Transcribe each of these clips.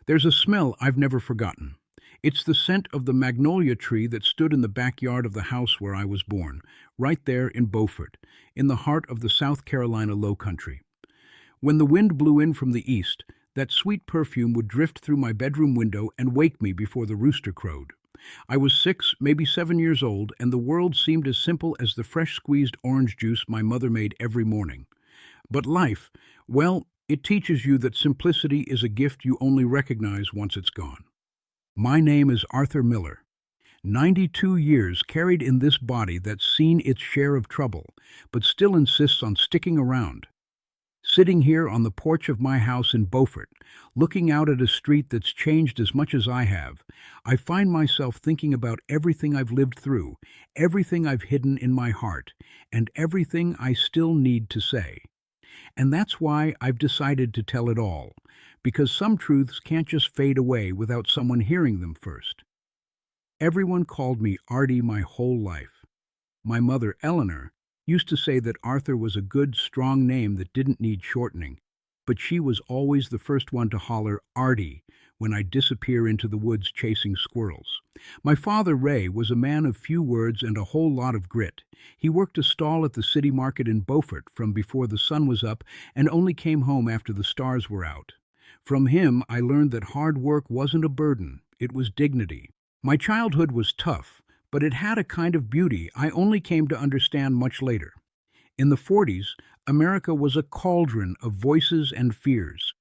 There's a smell I've never forgotten. It's the scent of the magnolia tree that stood in the backyard of the house where I was born, right there in Beaufort, in the heart of the South Carolina Low Country. When the wind blew in from the east, that sweet perfume would drift through my bedroom window and wake me before the rooster crowed. I was 6, maybe 7 years old, and the world seemed as simple as the fresh squeezed orange juice my mother made every morning. But life, well, it teaches you that simplicity is a gift you only recognize once it's gone. My name is Arthur Miller. 92 years carried in this body that's seen its share of trouble, but still insists on sticking around. Sitting here on the porch of my house in Beaufort, looking out at a street that's changed as much as I have, I find myself thinking about everything I've lived through, everything I've hidden in my heart, and everything I still need to say. And that's why I've decided to tell it all, because some truths can't just fade away without someone hearing them first. Everyone called me Artie my whole life. My mother, Eleanor, used to say that Arthur was a good, strong name that didn't need shortening, but she was always the first one to holler Artie when I'd disappear into the woods chasing squirrels. My father, Ray, was a man of few words and a whole lot of grit. He worked a stall at the city market in Beaufort from before the sun was up and only came home after the stars were out. From him, I learned that hard work wasn't a burden, it was dignity. My childhood was tough, but it had a kind of beauty I only came to understand much later. In the 40s, America was a cauldron of voices and fears.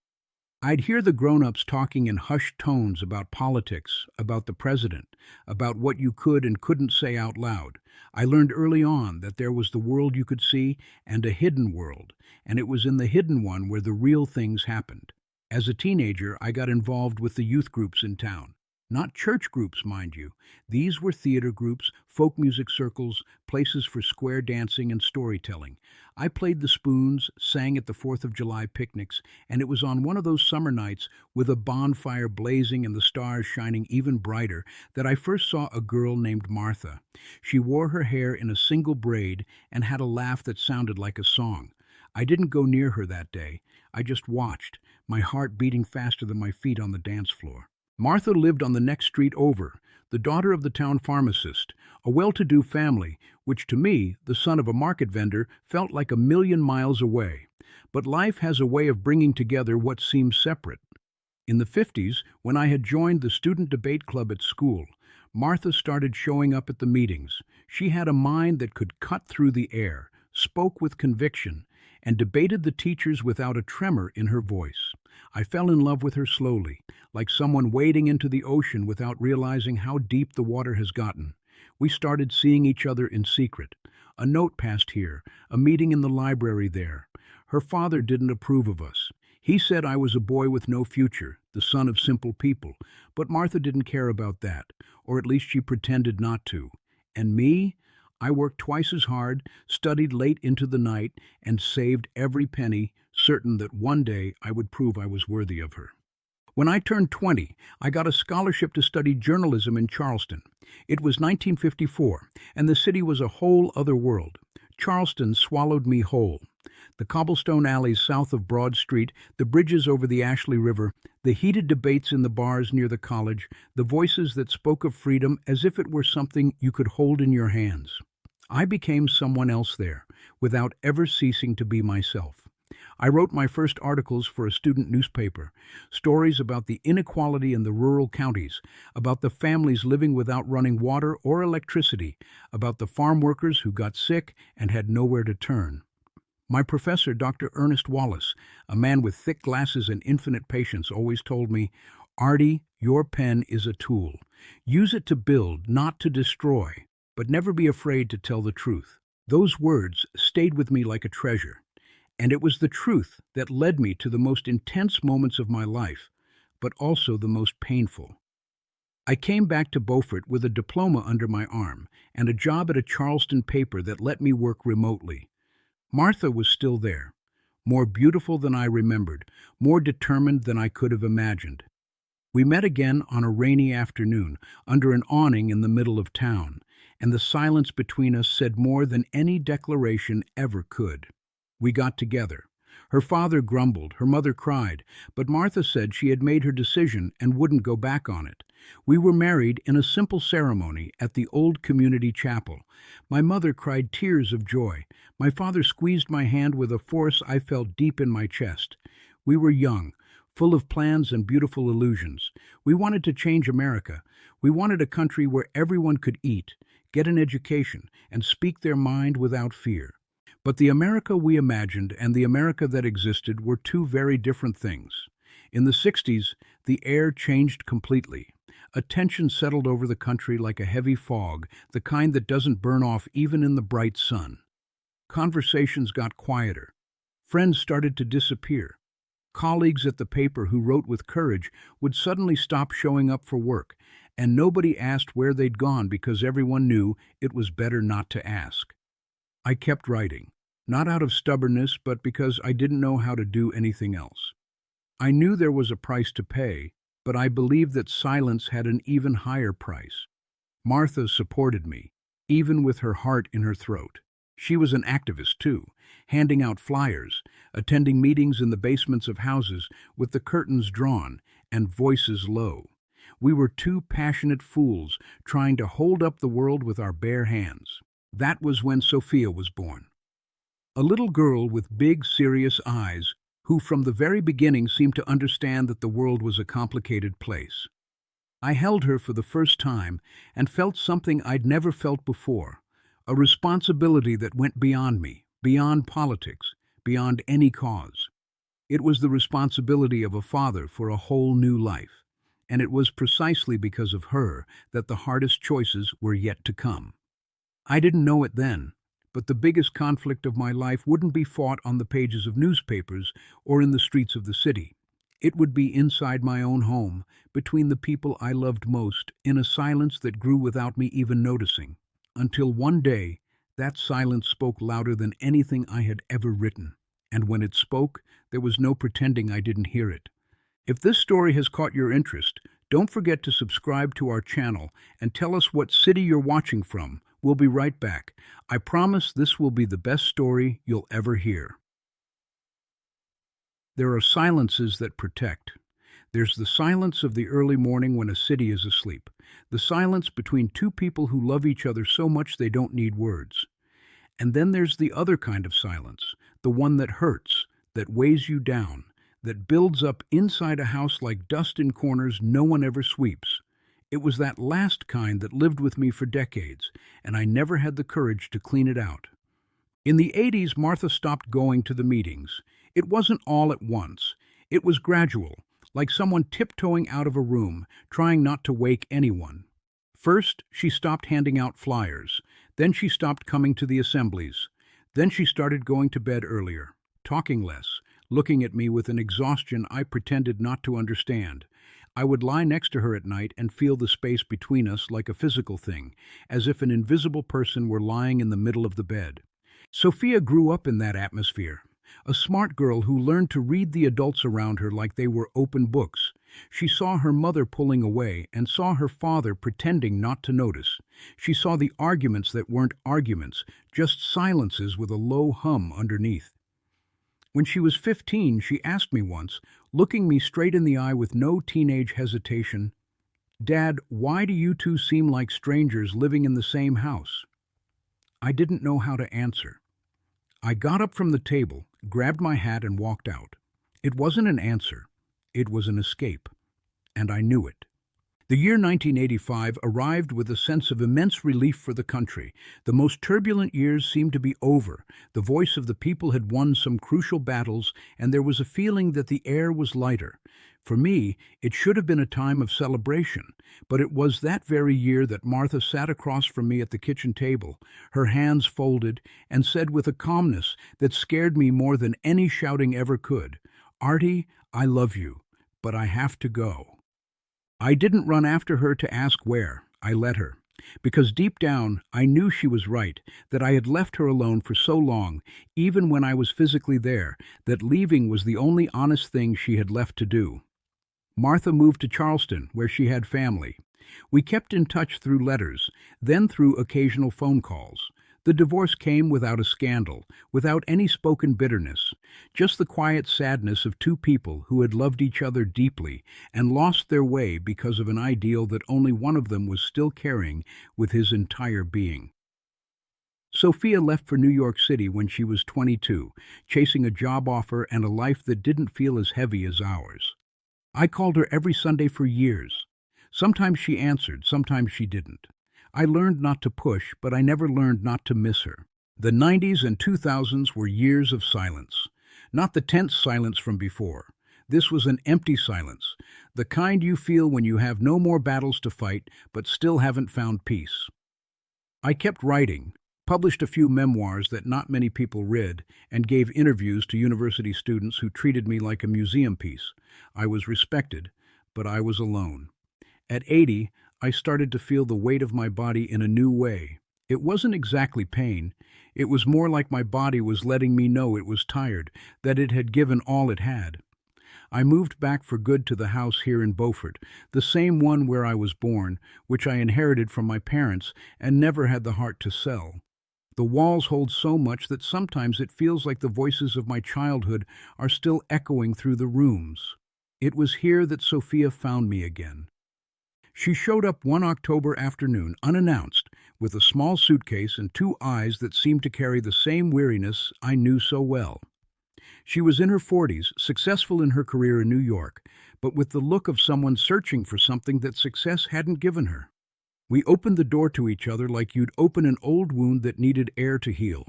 I'd hear the grown-ups talking in hushed tones about politics, about the president, about what you could and couldn't say out loud. I learned early on that there was the world you could see and a hidden world, and it was in the hidden one where the real things happened. As a teenager, I got involved with the youth groups in town. Not church groups, mind you. These were theater groups, folk music circles, places for square dancing and storytelling. I played the spoons, sang at the 4th of July picnics, and it was on one of those summer nights with a bonfire blazing and the stars shining even brighter that I first saw a girl named Martha. She wore her hair in a single braid and had a laugh that sounded like a song. I didn't go near her that day. I just watched, my heart beating faster than my feet on the dance floor. Martha lived on the next street over, the daughter of the town pharmacist, a well-to-do family, which to me, the son of a market vendor, felt like a million miles away. But life has a way of bringing together what seems separate. In the 50s, when I had joined the student debate club at school, Martha started showing up at the meetings. She had a mind that could cut through the air, spoke with conviction, and debated the teachers without a tremor in her voice. I fell in love with her slowly, like someone wading into the ocean without realizing how deep the water has gotten. We started seeing each other in secret. A note passed here, a meeting in the library there. Her father didn't approve of us. He said I was a boy with no future, the son of simple people, but Martha didn't care about that, or at least she pretended not to. And me? I worked twice as hard, studied late into the night, and saved every penny, certain that one day I would prove I was worthy of her. When I turned 20, I got a scholarship to study journalism in Charleston. It was 1954, and the city was a whole other world. Charleston swallowed me whole. The cobblestone alleys south of Broad Street, the bridges over the Ashley River, the heated debates in the bars near the college, the voices that spoke of freedom as if it were something you could hold in your hands. I became someone else there, without ever ceasing to be myself. I wrote my first articles for a student newspaper, stories about the inequality in the rural counties, about the families living without running water or electricity, about the farm workers who got sick and had nowhere to turn. My professor, Dr. Ernest Wallace, a man with thick glasses and infinite patience, always told me, "Artie, your pen is a tool. Use it to build, not to destroy, but never be afraid to tell the truth." Those words stayed with me like a treasure, and it was the truth that led me to the most intense moments of my life, but also the most painful. I came back to Beaufort with a diploma under my arm and a job at a Charleston paper that let me work remotely. Martha was still there, more beautiful than I remembered, more determined than I could have imagined. We met again on a rainy afternoon, under an awning in the middle of town, and the silence between us said more than any declaration ever could. We got together. Her father grumbled, her mother cried, but Martha said she had made her decision and wouldn't go back on it. We were married in a simple ceremony at the old community chapel. My mother cried tears of joy. My father squeezed my hand with a force I felt deep in my chest. We were young, full of plans and beautiful illusions. We wanted to change America. We wanted a country where everyone could eat, get an education, and speak their mind without fear. But the America we imagined and the America that existed were two very different things. In the 60s, the air changed completely. A tension settled over the country like a heavy fog, the kind that doesn't burn off even in the bright sun. Conversations got quieter. Friends started to disappear. Colleagues at the paper who wrote with courage would suddenly stop showing up for work, and nobody asked where they'd gone because everyone knew it was better not to ask. I kept writing, not out of stubbornness, but because I didn't know how to do anything else. I knew there was a price to pay, but I believed that silence had an even higher price. Martha supported me, even with her heart in her throat. She was an activist, too, handing out flyers, attending meetings in the basements of houses with the curtains drawn and voices low. We were two passionate fools trying to hold up the world with our bare hands. That was when Sophia was born. A little girl with big, serious eyes who from the very beginning seemed to understand that the world was a complicated place. I held her for the first time and felt something I'd never felt before, a responsibility that went beyond me, beyond politics, beyond any cause. It was the responsibility of a father for a whole new life, and it was precisely because of her that the hardest choices were yet to come. I didn't know it then, but the biggest conflict of my life wouldn't be fought on the pages of newspapers or in the streets of the city. It would be inside my own home, between the people I loved most, in a silence that grew without me even noticing, until one day that silence spoke louder than anything I had ever written, and when it spoke, there was no pretending I didn't hear it. If this story has caught your interest, don't forget to subscribe to our channel and tell us what city you're watching from. We'll be right back. I promise this will be the best story you'll ever hear. There are silences that protect. There's the silence of the early morning when a city is asleep, the silence between two people who love each other so much they don't need words. And then there's the other kind of silence, the one that hurts, that weighs you down, that builds up inside a house like dust in corners no one ever sweeps. It was that last kind that lived with me for decades, and I never had the courage to clean it out. In the 80s, Martha stopped going to the meetings. It wasn't all at once. It was gradual, like someone tiptoeing out of a room, trying not to wake anyone. First, she stopped handing out flyers. Then she stopped coming to the assemblies. Then she started going to bed earlier, talking less, looking at me with an exhaustion I pretended not to understand. I would lie next to her at night and feel the space between us like a physical thing, as if an invisible person were lying in the middle of the bed. Sophia grew up in that atmosphere, a smart girl who learned to read the adults around her like they were open books. She saw her mother pulling away and saw her father pretending not to notice. She saw the arguments that weren't arguments, just silences with a low hum underneath. When she was 15, she asked me once, looking me straight in the eye with no teenage hesitation, "Dad, why do you two seem like strangers living in the same house?" I didn't know how to answer. I got up from the table, grabbed my hat, and walked out. It wasn't an answer. It was an escape. And I knew it. The year 1985 arrived with a sense of immense relief for the country. The most turbulent years seemed to be over. The voice of the people had won some crucial battles, and there was a feeling that the air was lighter. For me, it should have been a time of celebration, but it was that very year that Martha sat across from me at the kitchen table, her hands folded, and said with a calmness that scared me more than any shouting ever could, "Artie, I love you, but I have to go." I didn't run after her to ask where. I let her. Because deep down, I knew she was right, that I had left her alone for so long, even when I was physically there, that leaving was the only honest thing she had left to do. Martha moved to Charleston, where she had family. We kept in touch through letters, then through occasional phone calls. The divorce came without a scandal, without any spoken bitterness, just the quiet sadness of two people who had loved each other deeply and lost their way because of an ideal that only one of them was still carrying with his entire being. Sophia left for New York City when she was 22, chasing a job offer and a life that didn't feel as heavy as ours. I called her every Sunday for years. Sometimes she answered, sometimes she didn't. I learned not to push, but I never learned not to miss her. The 90s and 2000s were years of silence. Not the tense silence from before. This was an empty silence, the kind you feel when you have no more battles to fight, but still haven't found peace. I kept writing, published a few memoirs that not many people read, and gave interviews to university students who treated me like a museum piece. I was respected, but I was alone. At 80, I started to feel the weight of my body in a new way. It wasn't exactly pain. It was more like my body was letting me know it was tired, that it had given all it had. I moved back for good to the house here in Beaufort, the same one where I was born, which I inherited from my parents and never had the heart to sell. The walls hold so much that sometimes it feels like the voices of my childhood are still echoing through the rooms. It was here that Sophia found me again. She showed up one October afternoon, unannounced, with a small suitcase and two eyes that seemed to carry the same weariness I knew so well. She was in her 40s, successful in her career in New York, but with the look of someone searching for something that success hadn't given her. We opened the door to each other like you'd open an old wound that needed air to heal.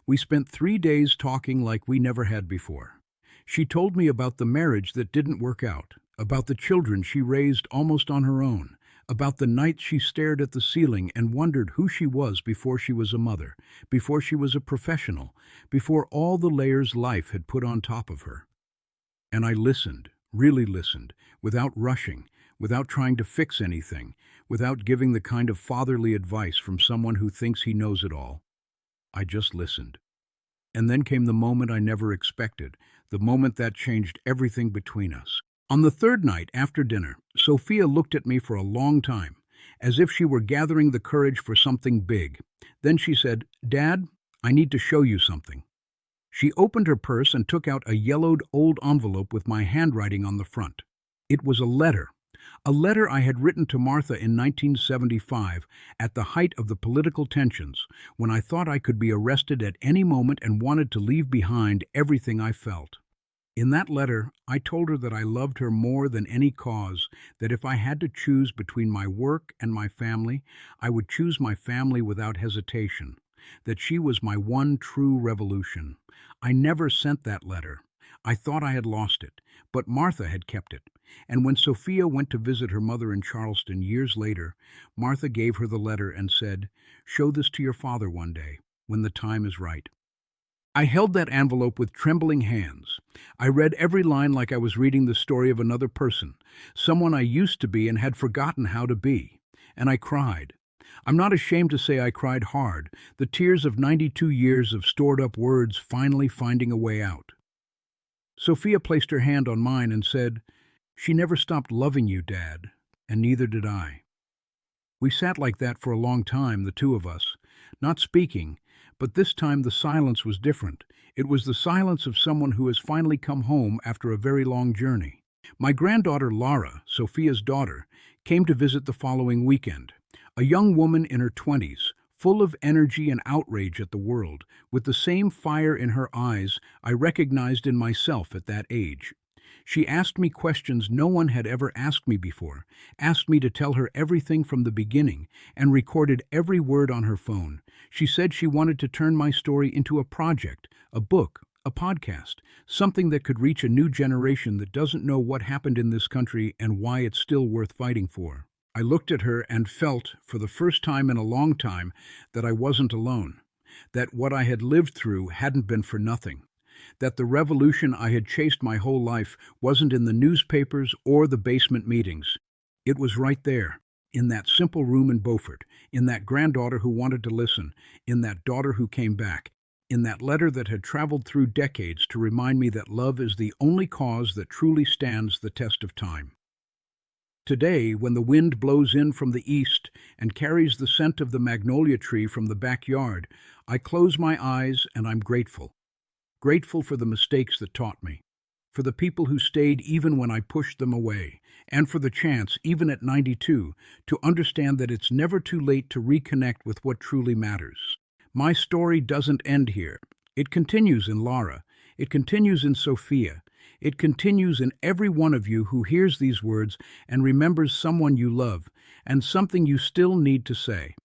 We spent 3 days talking like we never had before. She told me about the marriage that didn't work out, about the children she raised almost on her own, about the nights she stared at the ceiling and wondered who she was before she was a mother, before she was a professional, before all the layers life had put on top of her. And I listened, really listened, without rushing, without trying to fix anything, without giving the kind of fatherly advice from someone who thinks he knows it all. I just listened. And then came the moment I never expected, the moment that changed everything between us. On the third night after dinner, Sophia looked at me for a long time, as if she were gathering the courage for something big. Then she said, "Dad, I need to show you something." She opened her purse and took out a yellowed old envelope with my handwriting on the front. It was a letter I had written to Martha in 1975, at the height of the political tensions, when I thought I could be arrested at any moment and wanted to leave behind everything I felt. In that letter, I told her that I loved her more than any cause, that if I had to choose between my work and my family, I would choose my family without hesitation, that she was my one true revolution. I never sent that letter. I thought I had lost it, but Martha had kept it. And when Sophia went to visit her mother in Charleston years later, Martha gave her the letter and said, "Show this to your father one day, when the time is right." I held that envelope with trembling hands. I read every line like I was reading the story of another person, someone I used to be and had forgotten how to be. And I cried. I'm not ashamed to say I cried hard, the tears of 92 years of stored-up words finally finding a way out. Sophia placed her hand on mine and said, "She never stopped loving you, Dad, and neither did I." We sat like that for a long time, the two of us, not speaking, but this time the silence was different. It was the silence of someone who has finally come home after a very long journey. My granddaughter Laura, Sophia's daughter, came to visit the following weekend. A young woman in her 20s, full of energy and outrage at the world, with the same fire in her eyes I recognized in myself at that age. She asked me questions no one had ever asked me before, asked me to tell her everything from the beginning, and recorded every word on her phone. She said she wanted to turn my story into a project, a book, a podcast, something that could reach a new generation that doesn't know what happened in this country and why it's still worth fighting for. I looked at her and felt, for the first time in a long time, that I wasn't alone, that what I had lived through hadn't been for nothing, that the revolution I had chased my whole life wasn't in the newspapers or the basement meetings. It was right there, in that simple room in Beaufort, in that granddaughter who wanted to listen, in that daughter who came back, in that letter that had traveled through decades to remind me that love is the only cause that truly stands the test of time. Today, when the wind blows in from the east and carries the scent of the magnolia tree from the backyard, I close my eyes and I'm grateful. Grateful for the mistakes that taught me, for the people who stayed even when I pushed them away, and for the chance, even at 92, to understand that it's never too late to reconnect with what truly matters. My story doesn't end here. It continues in Lara. It continues in Sophia. It continues in every one of you who hears these words and remembers someone you love and something you still need to say.